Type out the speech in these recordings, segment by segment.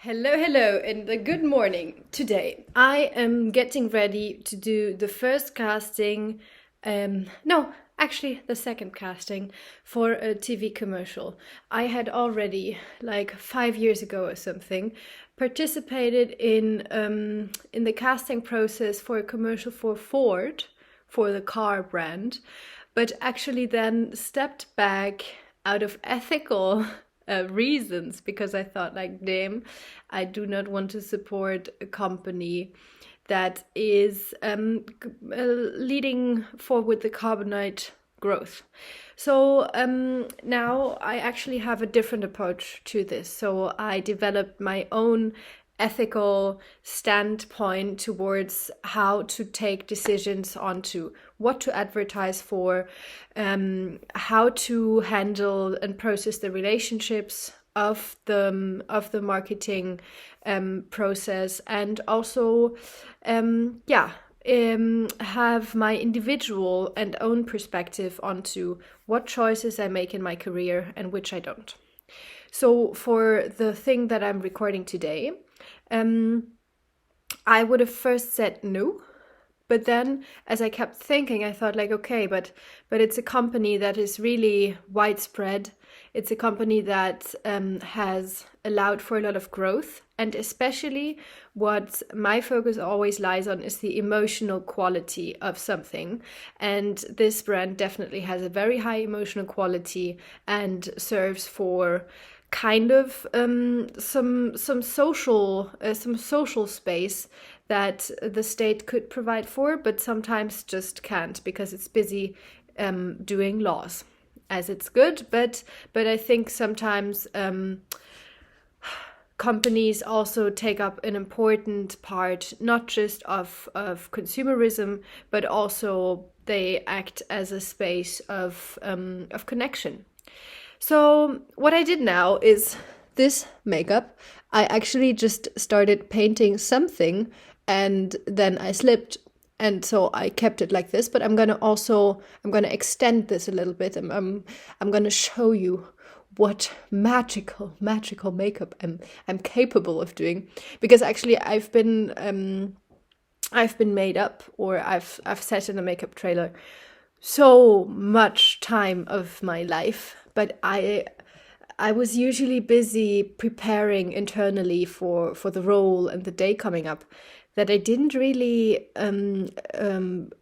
Hello, and good morning. Today, I am getting ready to do the first casting, no, actually, the second casting for a TV commercial. I had already, like 5 years ago or something, participated in the casting process for a commercial for Ford, for the car brand, but actually then stepped back out of ethical reasons because I thought, like, damn, I do not want to support a company that is leading forward the carbonite growth. So now I actually have a different approach to this. So I developed my own ethical standpoint towards how to take decisions onto what to advertise for, how to handle and process the relationships of the marketing process, and also have my individual and own perspective onto what choices I make in my career and which I don't. So for the thing that I'm recording today, I would have first said no, but then as I kept thinking, I thought, like, okay, but it's a company that is really widespread. It's a company that has allowed for a lot of growth, and especially what my focus always lies on is the emotional quality of something. And this brand definitely has a very high emotional quality and serves for kind of some social space that the state could provide for, but sometimes just can't because it's busy doing laws. As it's good, but I think sometimes companies also take up an important part, not just of consumerism, but also they act as a space of connection. So what I did now is this makeup. I actually just started painting something and then I slipped. And so I kept it like this, but I'm gonna extend this a little bit. I'm gonna show you what magical makeup I'm capable of doing, because actually I've been made up, or I've sat in a makeup trailer so much time of my life, but I was usually busy preparing internally for the role and the day coming up, that I didn't really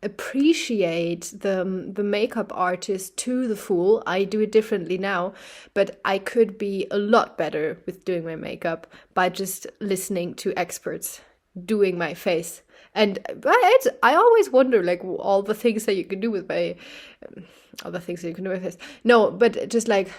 appreciate the makeup artist to the full. I do it differently now, but I could be a lot better with doing my makeup by just listening to experts doing my face. And I always wonder, like, all the things that you can do with my all the things that you can do with this. No, but just like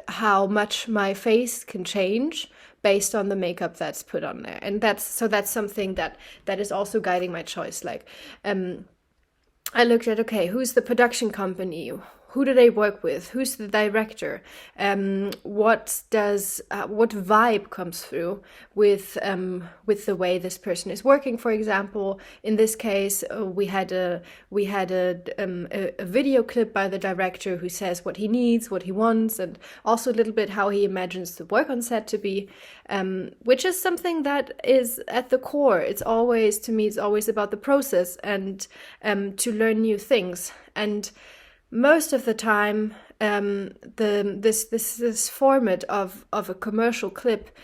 how much my face can change based on the makeup that's put on there. And that's something that is also guiding my choice. Like I looked at, okay, who's the production company? Who do they work with? Who's the director? What vibe comes through with the way this person is working? For example, in this case, we had a video clip by the director who says what he needs, what he wants, and also a little bit how he imagines the work on set to be, which is something that is at the core. It's always about the process and to learn new things. And most of the time, this format of a commercial clip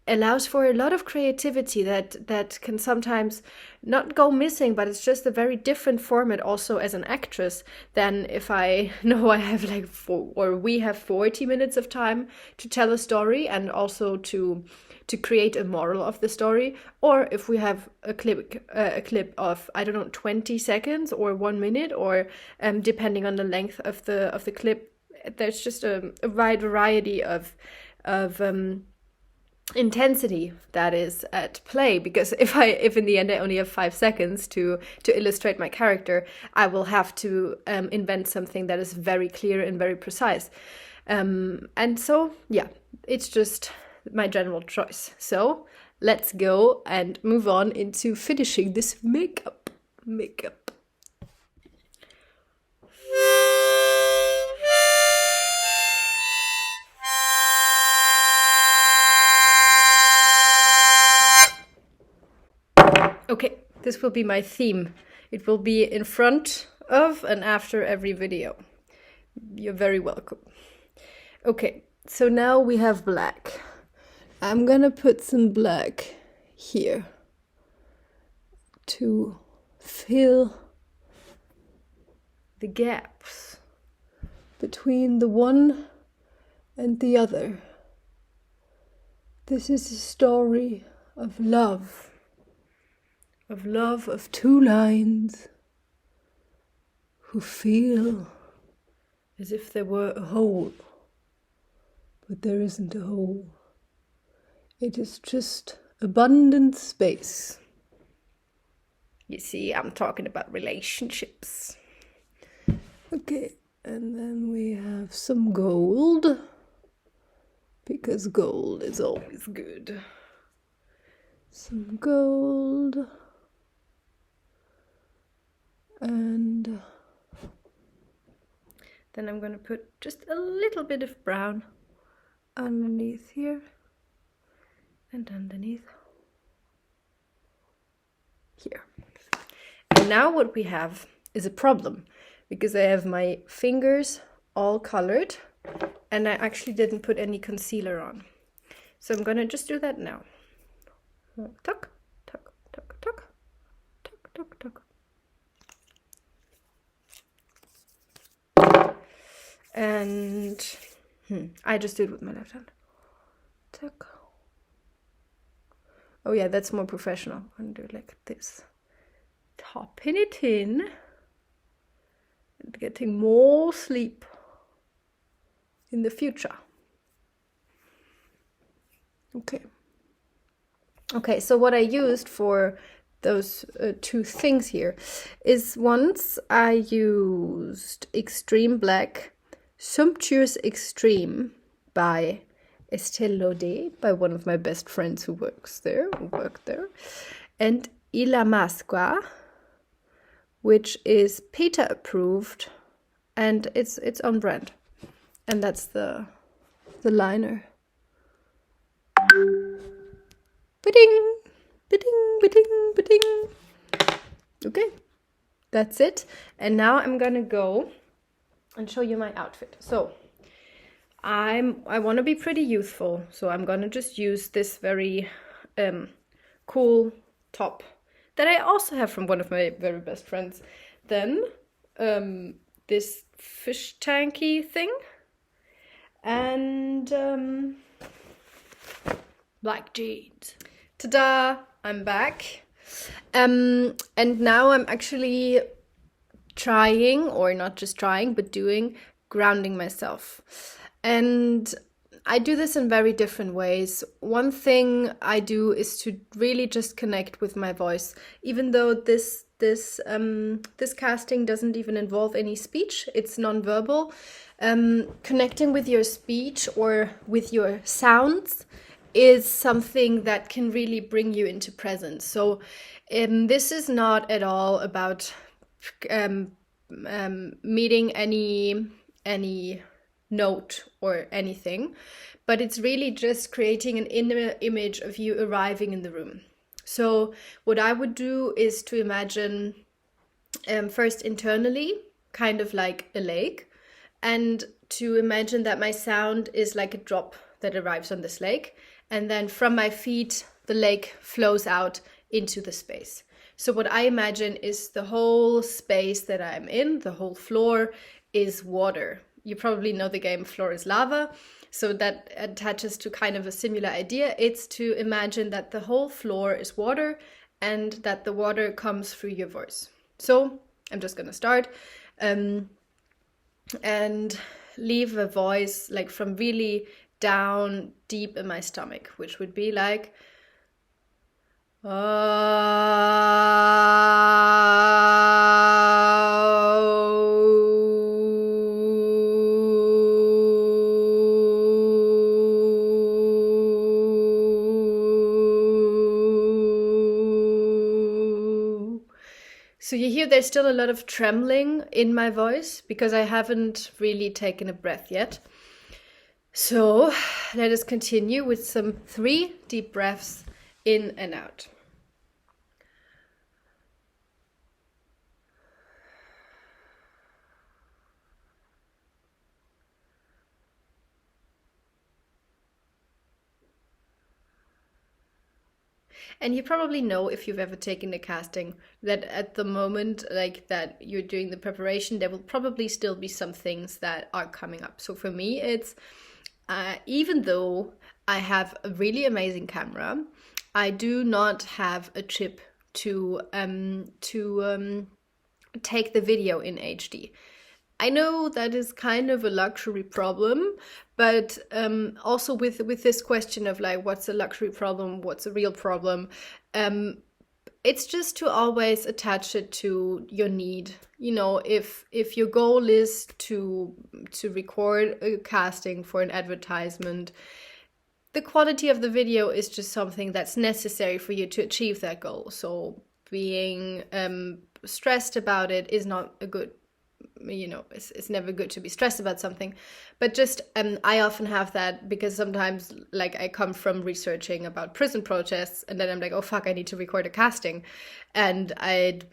allows for a lot of creativity that can sometimes not go missing, but it's just a very different format also as an actress than if I know I have we have 40 minutes of time to tell a story and also to create a moral of the story, or if we have a clip of, I don't know, 20 seconds or 1 minute, or depending on the length of the clip. There's just a wide variety of intensity that is at play, because if in the end I only have 5 seconds to illustrate my character, I will have to invent something that is very clear and very precise, and so yeah, it's just my general choice. So let's go and move on into finishing this makeup. This will be my theme. It will be in front of and after every video. You're very welcome. Okay, so now we have black. I'm gonna put some black here to fill the gaps between the one and the other. This is a story of love of two lines who feel as if there were a hole, but there isn't a hole. It is just abundant space. You see, I'm talking about relationships. Okay, and then we have some gold, because gold is always good. Some gold. And then I'm going to put just a little bit of brown underneath here and underneath here. And now what we have is a problem, because I have my fingers all colored and I actually didn't put any concealer on. So I'm going to just do that now. Tuck, tuck, tuck, tuck, tuck, tuck, tuck. And I just do it with my left hand. Tuck. Oh yeah, that's more professional. I'm gonna do it like this. Topping it in and getting more sleep in the future. Okay, so what I used for those two things here is, once I used Extreme Black, Sumptuous Extreme by Estelle Lauder, by one of my best friends who worked there, and Ilamasqua, which is PETA approved, and it's on brand. And that's the liner. Ba-ding, ba-ding, ba-ding, ba-ding. Okay, that's it. And now I'm gonna go and show you my outfit. So I want to be pretty youthful, so I'm gonna just use this very cool top that I also have from one of my very best friends. Then this fish tanky thing, and black jeans. Ta-da! I'm back. And now I'm actually trying, or not just trying, but doing grounding myself. And I do this in very different ways. One thing I do is to really just connect with my voice, even though this casting doesn't even involve any speech. It's non-verbal. Connecting with your speech or with your sounds is something that can really bring you into presence. So this is not at all about meeting any note or anything, but it's really just creating an inner image of you arriving in the room. So what I would do is to imagine first internally, kind of like a lake, and to imagine that my sound is like a drop that arrives on this lake, and then from my feet the lake flows out into the space. So what I imagine is the whole space that I'm in, the whole floor, is water. You probably know the game Floor is Lava, so that attaches to kind of a similar idea. It's to imagine that the whole floor is water and that the water comes through your voice. So I'm just gonna start and leave a voice like from really down deep in my stomach, which would be like So you hear there's still a lot of trembling in my voice because I haven't really taken a breath yet. So let us continue with some 3 deep breaths in and out. And you probably know, if you've ever taken a casting, that at the moment, like that you're doing the preparation, there will probably still be some things that are coming up. So for me, it's even though I have a really amazing camera, I do not have a chip to take the video in HD. I know that is kind of a luxury problem, but also with this question of like, what's a luxury problem, what's a real problem, it's just to always attach it to your need. You know, if your goal is to record a casting for an advertisement, the quality of the video is just something that's necessary for you to achieve that goal. So being stressed about it is not a good, you know, it's never good to be stressed about something. But just I often have that because sometimes, like, I come from researching about prison protests, and then I'm like, oh fuck, I need to record a casting, and I'd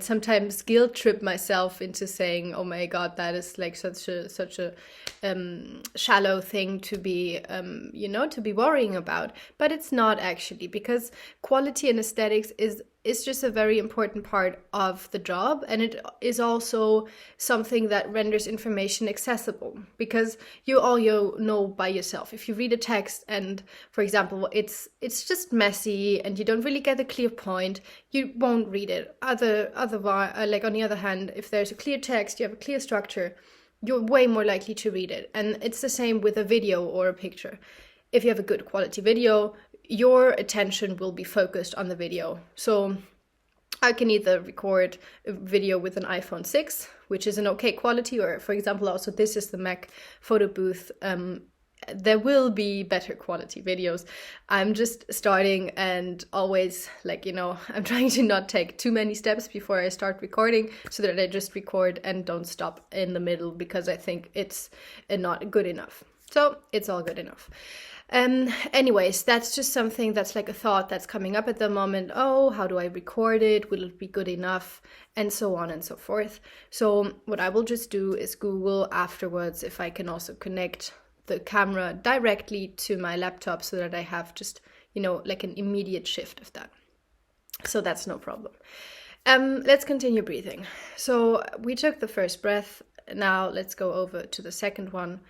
sometimes guilt trip myself into saying, oh my god, that is like such a shallow thing to be to be worrying about. But it's not actually, because quality and aesthetics is just a very important part of the job, and it is also something that renders information accessible, because you know by yourself, if you read a text and, for example, it's just messy and you don't really get a clear point, you won't read it. Otherwise, like on the other hand, if there's a clear text, you have a clear structure, you're way more likely to read it. And it's the same with a video or a picture. If you have a good quality video, your attention will be focused on the video. So I can either record a video with an iPhone 6, which is an okay quality, or, for example, also this is the Mac photo booth. There will be better quality videos. I'm just starting, and always, like, I'm trying to not take too many steps before I start recording, so that I just record and don't stop in the middle, because I think it's not good enough. So it's all good enough. Anyways, that's just something that's like a thought that's coming up at the moment. Oh, how do I record it? Will it be good enough? And so on and so forth. So what I will just do is Google afterwards if I can also connect the camera directly to my laptop, so that I have just, like an immediate shift of that. So that's no problem. Let's continue breathing. So we took the first breath. Now let's go over to the second one,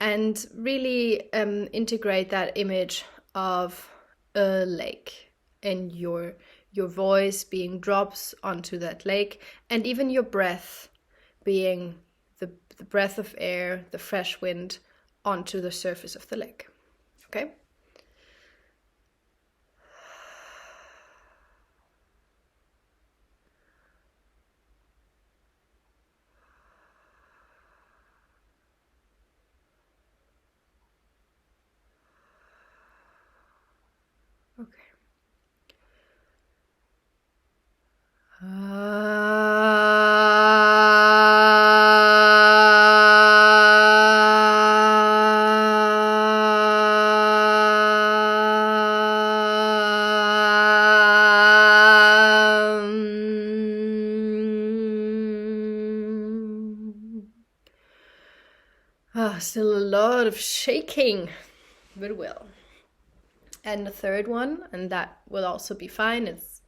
and really integrate that image of a lake, and your voice being drops onto that lake, and even your breath being the breath of air, the fresh wind, onto the surface of the lake. Okay? Okay. Still a lot of shaking, but well. And the third one, and that will also be fine, it's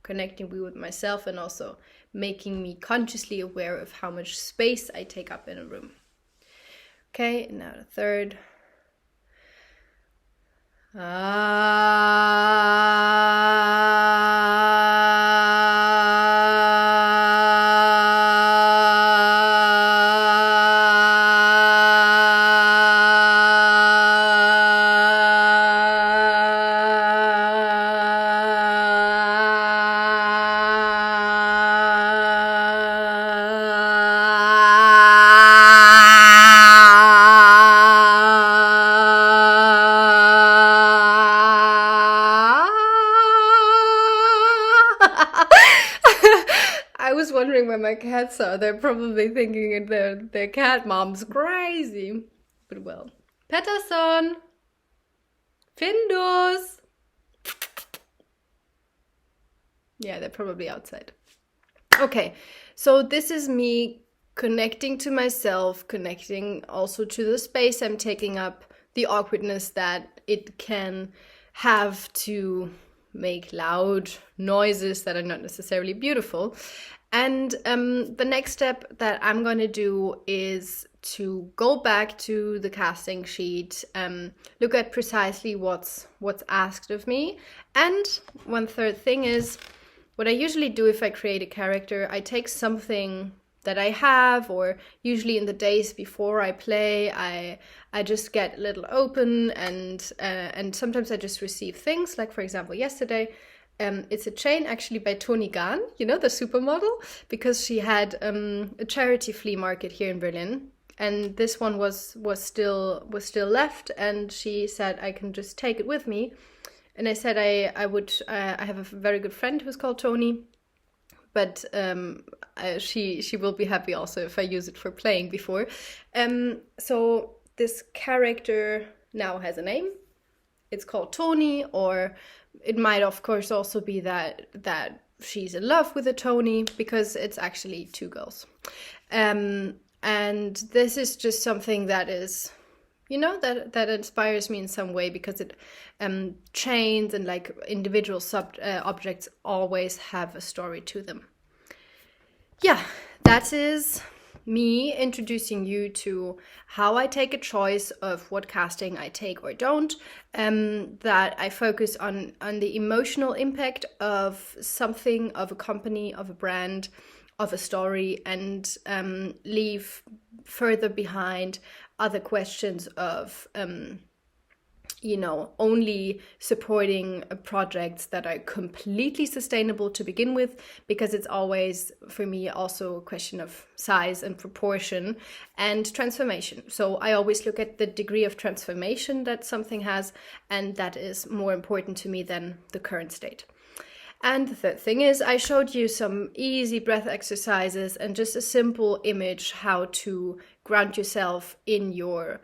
connecting me with myself and also making me consciously aware of how much space I take up in a room. Okay, now the third. I was wondering where my cats are. They're probably thinking their cat mom's crazy. But well. Pettersson! Findus! Yeah, they're probably outside. Okay, so this is me connecting to myself, connecting also to the space I'm taking up, the awkwardness that it can have to make loud noises that are not necessarily beautiful. And the next step that I'm going to do is to go back to the casting sheet, look at precisely what's asked of me. And one third thing is, what I usually do if I create a character, I take something that I have, or usually in the days before I play, I just get a little open, and sometimes I just receive things. Like for example, yesterday, it's a chain actually by Toni Gahn, you know, the supermodel, because she had a charity flea market here in Berlin, and this one was still left, and she said I can just take it with me. And I said I would. I have a very good friend who's called Toni, but she will be happy also if I use it for playing before. So this character now has a name. It's called Toni, or it might of course also be that she's in love with a Toni, because it's actually two girls. And this is just something that is, you know, that inspires me in some way, because it chains and like individual objects always have a story to them. Yeah, that is me introducing you to how I take a choice of what casting I take or don't, that I focus on the emotional impact of something, of a company, of a brand, of a story, and leave further behind other questions of you know, only supporting projects that are completely sustainable to begin with, because it's always, for me, also a question of size and proportion and transformation. So I always look at the degree of transformation that something has, and that is more important to me than the current state. And the third thing is, I showed you some easy breath exercises and just a simple image how to ground yourself in your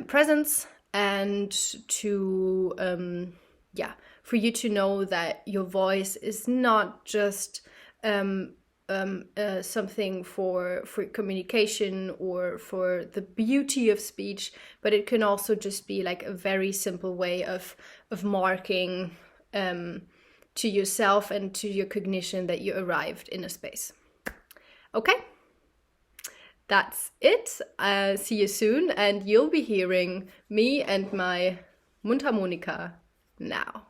presence, and to for you to know that your voice is not just something for communication or for the beauty of speech, but it can also just be like a very simple way of marking to yourself and to your cognition that you arrived in a space. Okay? That's it. See you soon, and you'll be hearing me and my Mundharmonika now.